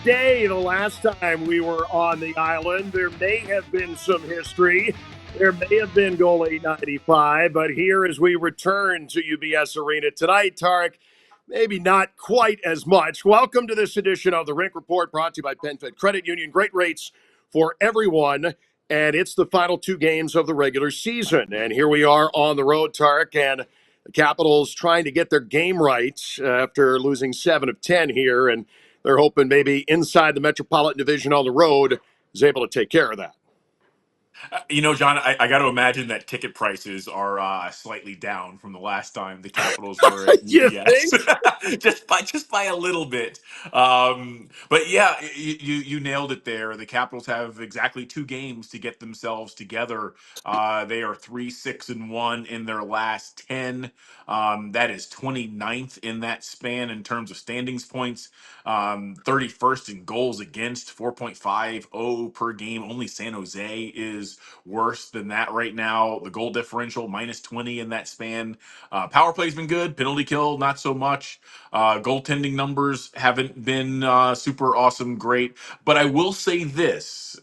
day the last time we were on the island. There may have been some history. There may have been goal 895, but here as we return to UBS Arena tonight, Tarik, maybe not quite as much. Welcome to this edition of the Rink Report, brought to you by PenFed Credit Union. Great rates for everyone, and it's the final two games of the regular season. And here we are on the road, Tarik, and the Capitals trying to get their game right after losing 7 of 10 here, and they're hoping maybe inside the Metropolitan Division on the road is able to take care of that. John, I got to imagine that ticket prices are slightly down from the last time the Capitals were at You UBS, think? just by a little bit. But yeah, you nailed it there. The Capitals have exactly two games to get themselves together. They are 3-6-1 in their last 10. That is 29th in that span in terms of standings points. 31st in goals against, 4.50 per game. Only San Jose is worse than that right now. The goal differential -20 in that span. Power play's been good. Penalty kill, not so much. Goaltending numbers haven't been super awesome, great. But I will say this.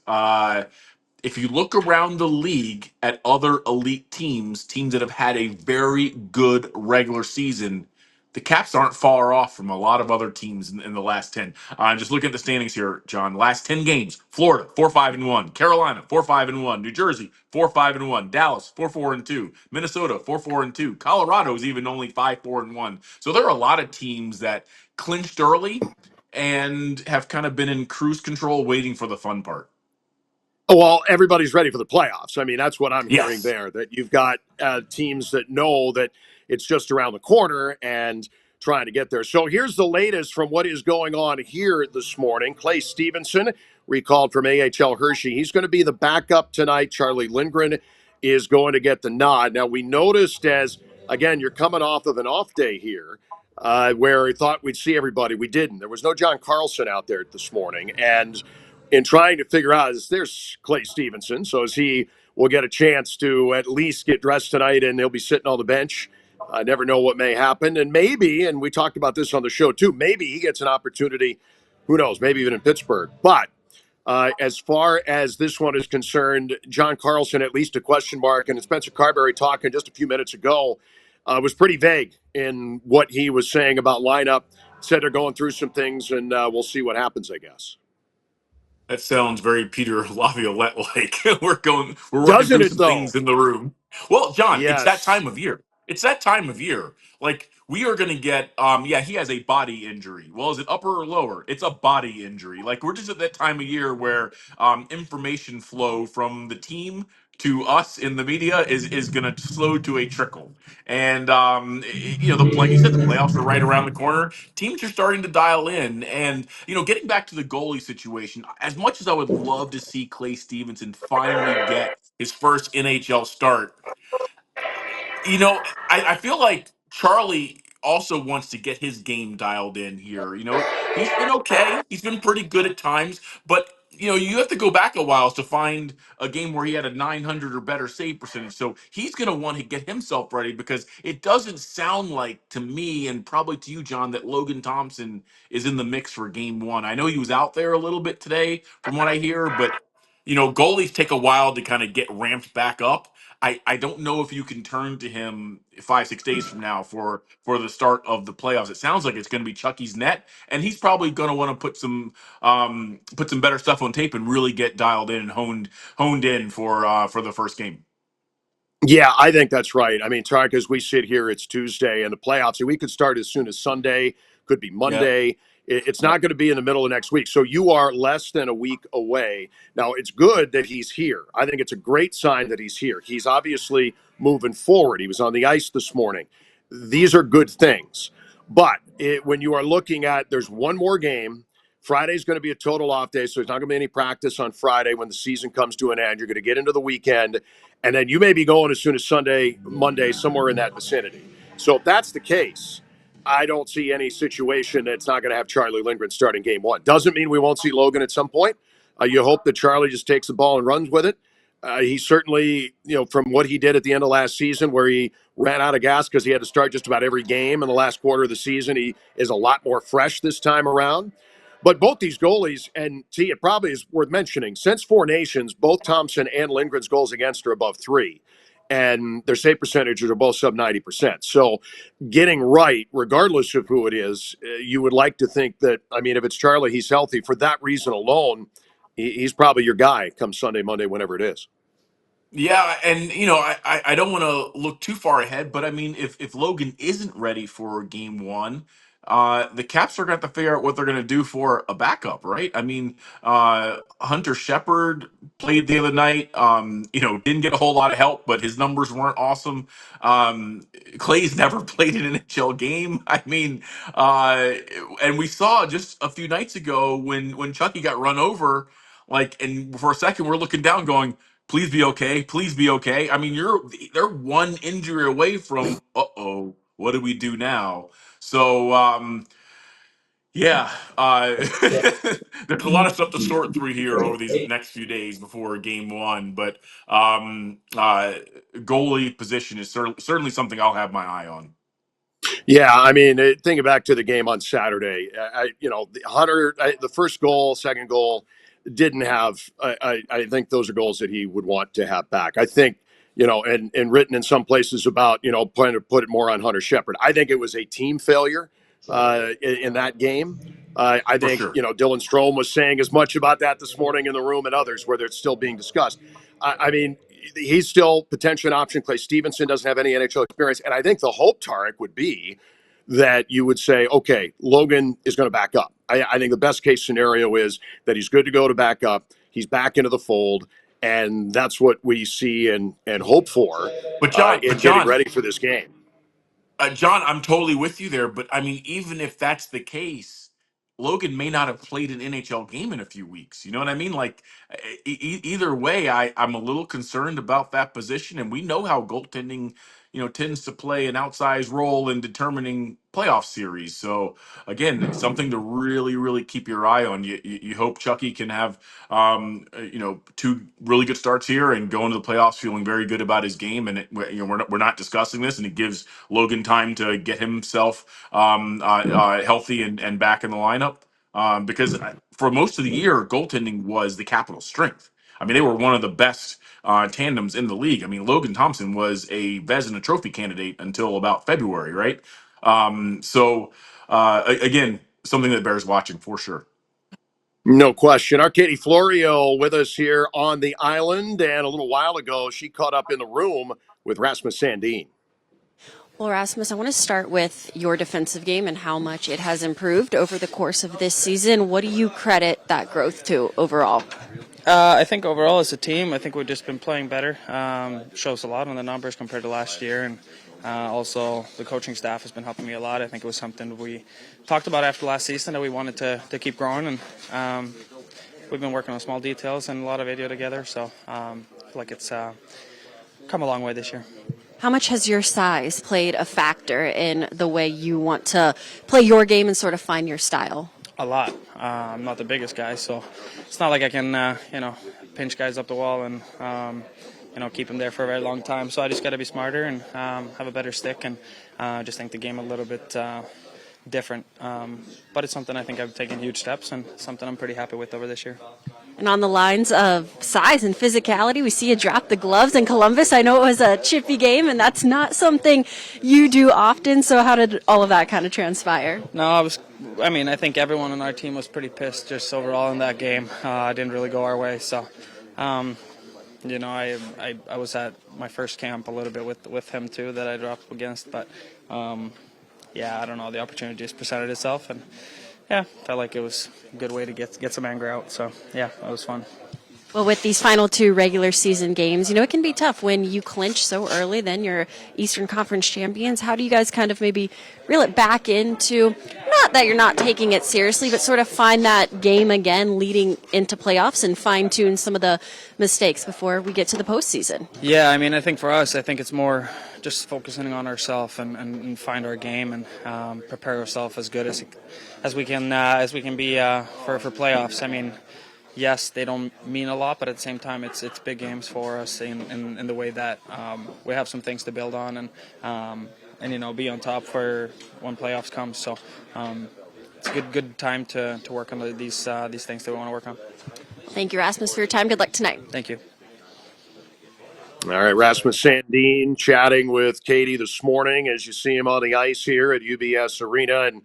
If you look around the league at other elite teams that have had a very good regular season, the Caps aren't far off from a lot of other teams in the last 10. Just look at the standings here, John. Last 10 games: Florida 4-5-1, Carolina 4-5-1, New Jersey 4-5-1, Dallas 4-4-2, Minnesota 4-4-2, Colorado's even only 5-4-1. So there are a lot of teams that clinched early and have kind of been in cruise control, waiting for the fun part. Well, everybody's ready for the playoffs. I mean, that's what I'm hearing Yes. there, that you've got teams that know that it's just around the corner and trying to get there. So here's the latest from what is going on here this morning. Clay Stevenson, recalled from AHL Hershey. He's going to be the backup tonight. Charlie Lindgren is going to get the nod. Now, we noticed again, you're coming off of an off day here where we thought we'd see everybody. We didn't. There was no John Carlson out there this morning. And in trying to figure out, there's Clay Stevenson, so as he will get a chance to at least get dressed tonight and he'll be sitting on the bench. I never know what may happen. And maybe, and we talked about this on the show too, maybe he gets an opportunity, who knows, maybe even in Pittsburgh. But as far as this one is concerned, John Carlson, at least a question mark, and Spencer Carberry talking just a few minutes ago, was pretty vague in what he was saying about lineup. Said they're going through some things, and we'll see what happens, I guess. That sounds very Peter Laviolette like. We're working Doesn't through it, some things though? in the room. Well, John, it's that Yes. time of year. It's that time of year. Like we are going to get yeah, he has a body injury. Well, is it upper or lower? It's a body injury. Like we're just at that time of year where information flow from the team to us in the media is going to slow to a trickle. And like you said, the playoffs are right around the corner. Teams are starting to dial in, and getting back to the goalie situation, as much as I would love to see Clay Stevenson finally get his first NHL start, I feel like Charlie also wants to get his game dialed in here. He's been okay. He's been pretty good at times, but you have to go back a while to find a game where he had a 900 or better save percentage. So he's going to want to get himself ready, because it doesn't sound like to me, and probably to you, John, that Logan Thompson is in the mix for game one. I know he was out there a little bit today from what I hear, but goalies take a while to kind of get ramped back up. I don't know if you can turn to him 5-6 days from now for the start of the playoffs. It sounds like it's going to be Chucky's net, and he's probably going to want to put some better stuff on tape and really get dialed in and honed in for the first game. Yeah, I think that's right. I mean, Tark, as we sit here, it's Tuesday, and the playoffs, we could start as soon as Sunday, could be Yeah. Monday. It's not going to be in the middle of next week. So you are less than a week away. Now, it's good that he's here. I think it's a great sign that he's here. He's obviously moving forward. He was on the ice this morning. These are good things. But when you are looking at, there's one more game. Friday's going to be a total off day, so there's not going to be any practice on Friday when the season comes to an end. You're going to get into the weekend, and then you may be going as soon as Sunday, Monday, somewhere in that vicinity. So if that's the case, I don't see any situation that's not going to have Charlie Lindgren starting game one. Doesn't mean we won't see Logan at some point. You hope that Charlie just takes the ball and runs with it. He certainly, from what he did at the end of last season, where he ran out of gas because he had to start just about every game in the last quarter of the season, he is a lot more fresh this time around. But both these goalies, and see, it probably is worth mentioning, since Four Nations, both Thompson and Lindgren's goals against are above 3. And their save percentages are both sub 90%. So getting right, regardless of who it is, you would like to think that, I mean, if it's Charlie, he's healthy. For that reason alone, he's probably your guy come Sunday, Monday, whenever it is. Yeah, and I don't want to look too far ahead, but I mean, if Logan isn't ready for game one, the Caps are going to have to figure out what they're going to do for a backup, right? I mean, Hunter Shepard played the other night. Didn't get a whole lot of help, but his numbers weren't awesome. Clay's never played an NHL game. I mean, and we saw just a few nights ago when Chucky got run over, and for a second we're looking down, going, please be okay. Please be okay. I mean, they're one injury away from what do we do now? So yeah, there's a lot of stuff to sort through here over these next few days before game one. But goalie position is certainly something I'll have my eye on. Yeah, I mean, thinking back to the game on Saturday, the Hunter, the first goal, second goal, didn't have. I think those are goals that he would want to have back. I think, and written in some places about, planning to put it more on Hunter Shepard. I think it was a team failure in that game. I For think, sure. Dylan Strome was saying as much about that this morning in the room and others where it's still being discussed. I mean, he's still potentially an option. Clay Stevenson doesn't have any NHL experience. And I think the hope, Tarik, would be that you would say, okay, Logan is going to back up. I think the best case scenario is that he's good to go to back up. He's back into the fold. And that's what we see and hope for But John, in but getting John, ready for this game. John, I'm totally with you there, but I mean, even if that's the case, Logan may not have played an NHL game in a few weeks. You know what I mean? Like, either way, I'm a little concerned about that position, and we know how goaltending, tends to play an outsized role in determining playoff series. So again, something to really, really keep your eye on. You hope Chucky can have, two really good starts here and go into the playoffs feeling very good about his game. And we're not discussing this, and it gives Logan time to get himself healthy and back in the lineup. Because for most of the year, goaltending was the Capitals' strength. I mean, they were one of the best tandems in the league. I mean, Logan Thompson was a Vezina Trophy candidate until about February, right? Again, something that bears watching for sure. No question. Our Katie Florio with us here on the island. And a little while ago, she caught up in the room with Rasmus Sandin. Well, Rasmus, I want to start with your defensive game and how much it has improved over the course of this season. What do you credit that growth to overall? I think overall as a team, I think we've just been playing better. Shows a lot on the numbers compared to last year. And also the coaching staff has been helping me a lot. I think it was something we talked about after last season that we wanted to keep growing. And we've been working on small details and a lot of video together. So I feel like it's come a long way this year. How much has your size played a factor in the way you want to play your game and sort of find your style? A lot. I'm not the biggest guy, so it's not like I can, pinch guys up the wall and, keep them there for a very long time. So I just got to be smarter and have a better stick and just think the game a little bit different. But it's something I think I've taken huge steps and something I'm pretty happy with over this year. And on the lines of size and physicality, we see you drop the gloves in Columbus. I know it was a chippy game, and that's not something you do often. So how did all of that kind of transpire? No, I think everyone on our team was pretty pissed just overall in that game. It didn't really go our way. So, I was at my first camp a little bit with him too that I dropped against. But, I don't know. The opportunity just presented itself, and felt like it was a good way to get some anger out. So, that was fun. Well, with these final two regular season games, it can be tough when you clinch so early, then you're Eastern Conference champions. How do you guys kind of maybe reel it back into, not that you're not taking it seriously, but sort of find that game again leading into playoffs and fine-tune some of the mistakes before we get to the postseason? Yeah, I think for us, it's more just focusing on ourselves and find our game and prepare ourselves as good as we can be for playoffs. Yes, they don't mean a lot, but at the same time, it's big games for us in the way that we have some things to build on and be on top for when playoffs come. So, it's a good time to work on these things that we want to work on. Thank you, Rasmus, for your time. Good luck tonight. Thank you. All right, Rasmus Sandin chatting with Katie this morning as you see him on the ice here at UBS Arena. And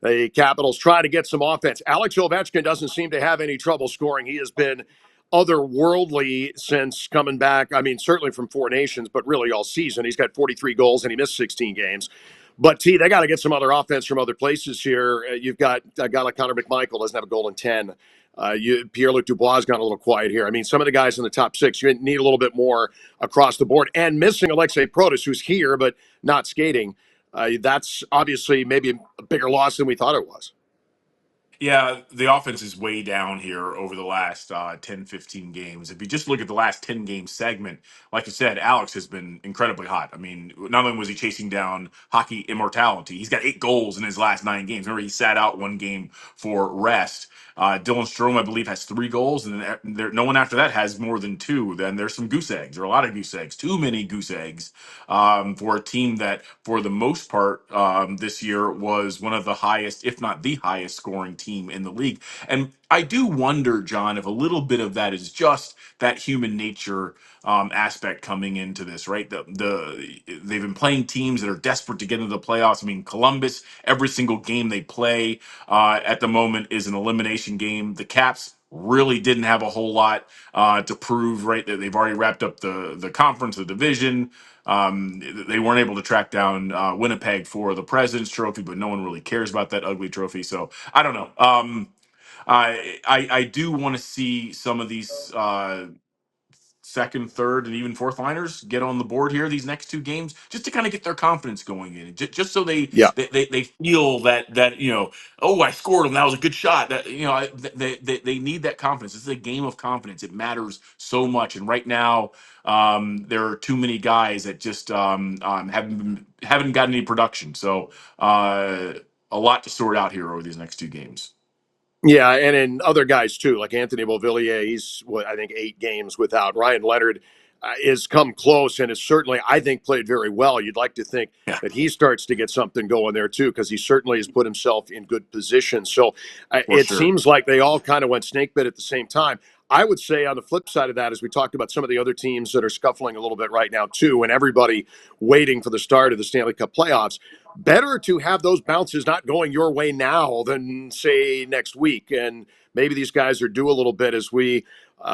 the Capitals trying to get some offense. Alex Ovechkin doesn't seem to have any trouble scoring. He has been otherworldly since coming back. I mean, certainly from Four Nations, but really all season. He's got 43 goals and he missed 16 games. But, T, they got to get some other offense from other places here. You've got a guy like Connor McMichael doesn't have a goal in 10. Pierre-Luc Dubois has gone a little quiet here. I mean, some of the guys in the top six, you need a little bit more across the board. And missing Alexei Protas, who's here but not skating. That's obviously maybe a bigger loss than we thought it was. Yeah, the offense is way down here over the last 10, 15 games. If you just look at the last 10-game segment, like you said, Alex has been incredibly hot. I mean, not only was he chasing down hockey immortality, he's got 8 goals in his last 9 games. Remember, he sat out 1 game for rest. Dylan Strome, I believe, has 3 goals, and no one after that has more than 2. Then there's some goose eggs, or a lot of goose eggs, too many goose eggs for a team that, for the most part, this year was one of the highest, if not the highest, scoring team in the league. And I do wonder, John, if a little bit of that is just that human nature aspect coming into this, right? They've been playing teams that are desperate to get into the playoffs. I mean, Columbus, every single game they play at the moment is an elimination game. The Caps really didn't have a whole lot to prove, right? That they've already wrapped up the conference, the division. They weren't able to track down Winnipeg for the President's Trophy, but no one really cares about that ugly trophy. So I don't know. I do want to see some of these second, third, and even fourth liners get on the board here these next 2 games, just to kind of get their confidence going in, just so Yeah. they feel that oh, I scored and that was a good shot. That they need that confidence. This is a game of confidence. It matters so much, and right now there are too many guys that just haven't gotten any production. So a lot to sort out here over these next 2 games. Yeah, and in other guys too, like Anthony Beauvillier, he's I think 8 games without. Ryan Leonard has come close and has certainly, I think, played very well. You'd like to think Yeah, that he starts to get something going there too, because he certainly has put himself in good position. So for it sure. seems like they all kind of went snake bit at the same time. I would say on the flip side of that, as we talked about some of the other teams that are scuffling a little bit right now too, and everybody waiting for the start of the Stanley Cup playoffs, better to have those bounces not going your way now than say next week. And maybe these guys are due a little bit as we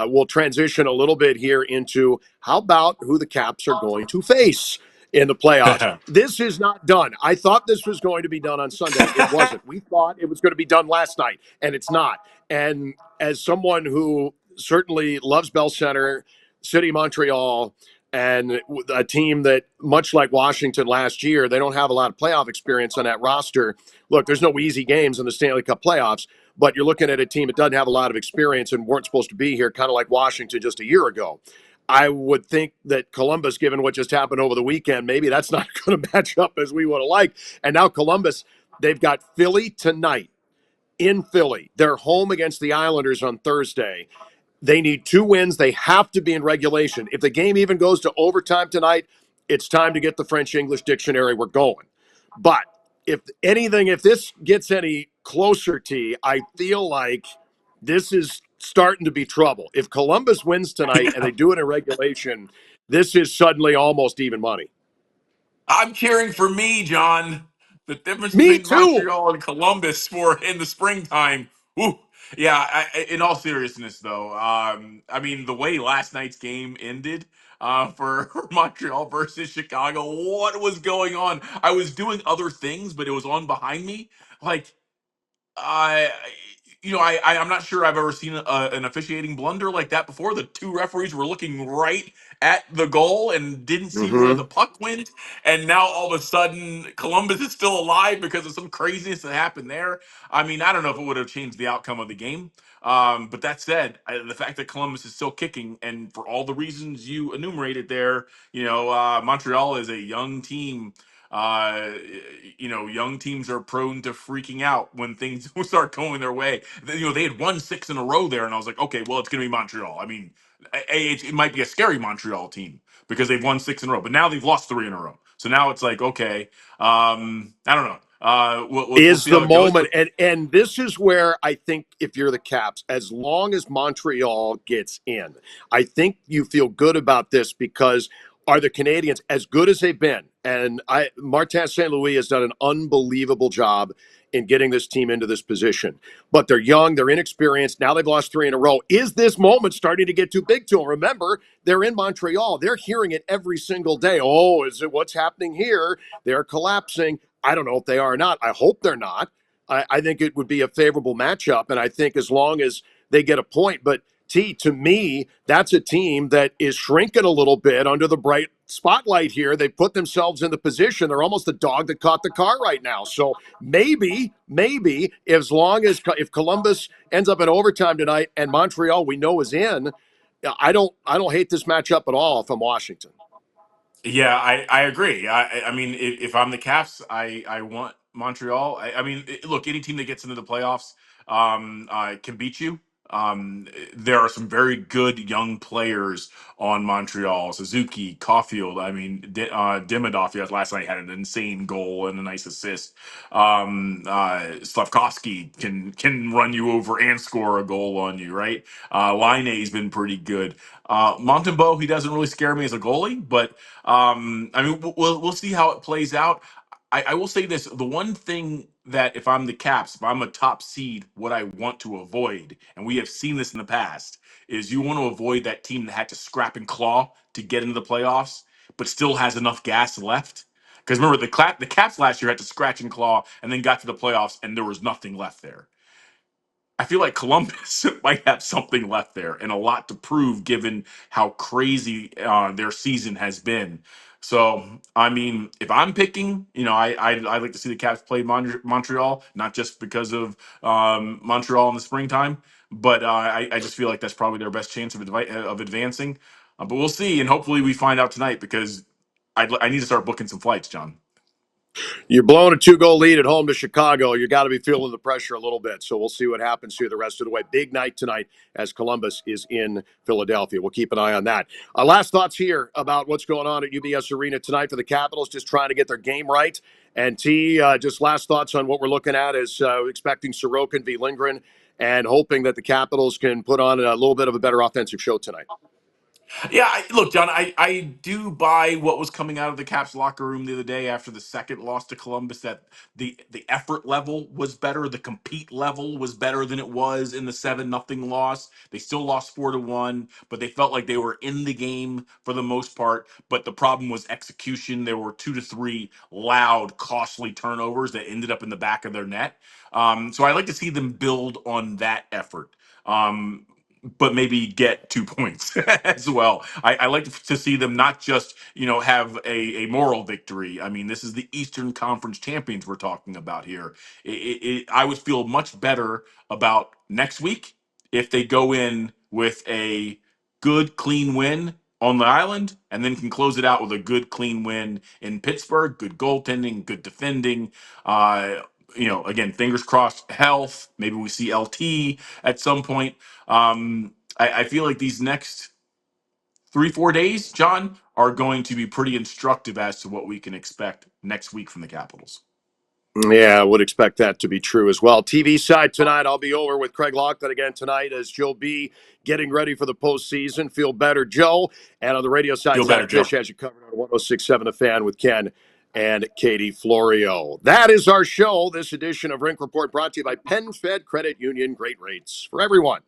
will transition a little bit here into how about who the Caps are going to face in the playoffs. This is not done. I thought this was going to be done on Sunday. It wasn't. We thought it was going to be done last night, and it's not. And as someone who certainly loves Bell Center, City of Montreal, and a team that, much like Washington last year, they don't have a lot of playoff experience on that roster. Look, there's no easy games in the Stanley Cup playoffs, but you're looking at a team that doesn't have a lot of experience and weren't supposed to be here, kind of like Washington just a year ago. I would think that Columbus, given what just happened over the weekend, maybe that's not going to match up as we would have liked. And now Columbus, they've got Philly tonight in Philly. They're home against the Islanders on Thursday. They need 2 wins. They have to be in regulation. If the game even goes to overtime tonight, it's time to get the French English dictionary. We're going. But if anything, if this gets any closer, T, I feel like this is starting to be trouble. If Columbus wins tonight and they do it in regulation, this is suddenly almost even money. I'm cheering for me, John. The difference Me between too. Montreal and Columbus for in the springtime. Ooh. Yeah, in all seriousness, though, I mean, the way last night's game ended for Montreal versus Chicago, what was going on? I was doing other things, but it was on behind me. Like, I, I'm not sure I've ever seen an officiating blunder like that before. The 2 referees were looking right at the goal and didn't see where Mm-hmm. the puck went. And now all of a sudden, Columbus is still alive because of some craziness that happened there. I mean, I don't know if it would have changed the outcome of the game. But that said, the fact that Columbus is still kicking, and for all the reasons you enumerated there, Montreal is a young team. uh Young teams are prone to freaking out when things start going their way. They had won 6 in a row there, and I was like, okay, well, it's gonna be Montreal. I mean, it might be a scary Montreal team because they've won 6 in a row, but now they've lost 3 in a row. So now it's like, okay, I don't know. We'll Is see the how it goes. moment. But And this is where I think if you're the Caps, as long as Montreal gets in, I think you feel good about this because are the Canadians as good as they've been? And Martin St. Louis has done an unbelievable job in getting this team into this position. But they're young, they're inexperienced. Now they've lost 3 in a row. Is this moment starting to get too big to them? Remember, they're in Montreal. They're hearing it every single day. Oh, is it what's happening here? They're collapsing. I don't know if they are or not. I hope they're not. I think it would be a favorable matchup. And I think as long as they get a point, but to me, that's a team that is shrinking a little bit under the bright spotlight here. They put themselves in the position. They're almost the dog that caught the car right now. So maybe, as long as if Columbus ends up in overtime tonight and Montreal we know is in, I don't hate this matchup at all if I'm Washington. yeah, I agree. I mean, if I'm the Caps, I want Montreal. I mean, look, any team that gets into the playoffs can beat you. There are some very good young players on Montreal. Suzuki, Caulfield. I mean, Demidov. Yeah, last night had an insane goal and a nice assist. Slavkovsky can run you over and score a goal on you, right? Laine's been pretty good. Montembeault, he doesn't really scare me as a goalie, but I mean, we'll see how it plays out. I will say this: the one thing that if I'm the Caps, if I'm a top seed, what I want to avoid, and we have seen this in the past, is you want to avoid that team that had to scrap and claw to get into the playoffs, but still has enough gas left. Because remember, the Caps last year had to scratch and claw and then got to the playoffs, and there was nothing left there. I feel like Columbus might have something left there and a lot to prove given how crazy their season has been. So, I mean, if I'm picking, I like to see the Caps play Montreal, not just because of Montreal in the springtime, but I just feel like that's probably their best chance of advancing. But we'll see, and hopefully we find out tonight because I need to start booking some flights, John. You're blowing a 2-goal lead at home to Chicago. You got to be feeling the pressure a little bit. So we'll see what happens here the rest of the way. Big night tonight as Columbus is in Philadelphia. We'll keep an eye on that. Last thoughts here about what's going on at UBS Arena tonight for the Capitals, just trying to get their game right. And just last thoughts on what we're looking at is expecting Sorokin v. Lindgren and hoping that the Capitals can put on a little bit of a better offensive show tonight. Yeah, look, John, I do buy what was coming out of the Caps locker room the other day after the second loss to Columbus, that the effort level was better, the compete level was better than it was in the 7-0 loss. They still lost 4-1, but they felt like they were in the game for the most part. But the problem was execution. There were 2 to 3 loud, costly turnovers that ended up in the back of their net. So I like to see them build on that effort. But maybe get 2 points as well. I like to see them not just, have a moral victory. I mean, this is the Eastern Conference champions we're talking about here. I would feel much better about next week if they go in with a good, clean win on the island and then can close it out with a good, clean win in Pittsburgh. Good goaltending, good defending. Again, fingers crossed, health. Maybe we see LT at some point. I feel like these next 3-4 days, John, are going to be pretty instructive as to what we can expect next week from the Capitals. Yeah, I would expect that to be true as well. TV side tonight, I'll be over with Craig Laughlin again tonight as Joe B getting ready for the postseason. Feel better, Joe. And on the radio side, Feel better, Zach Joe. Fish has you covered on 106.7 The Fan with Ken and Katie Florio. That is our show. This edition of Rink Report brought to you by PenFed Credit Union. Great rates for everyone.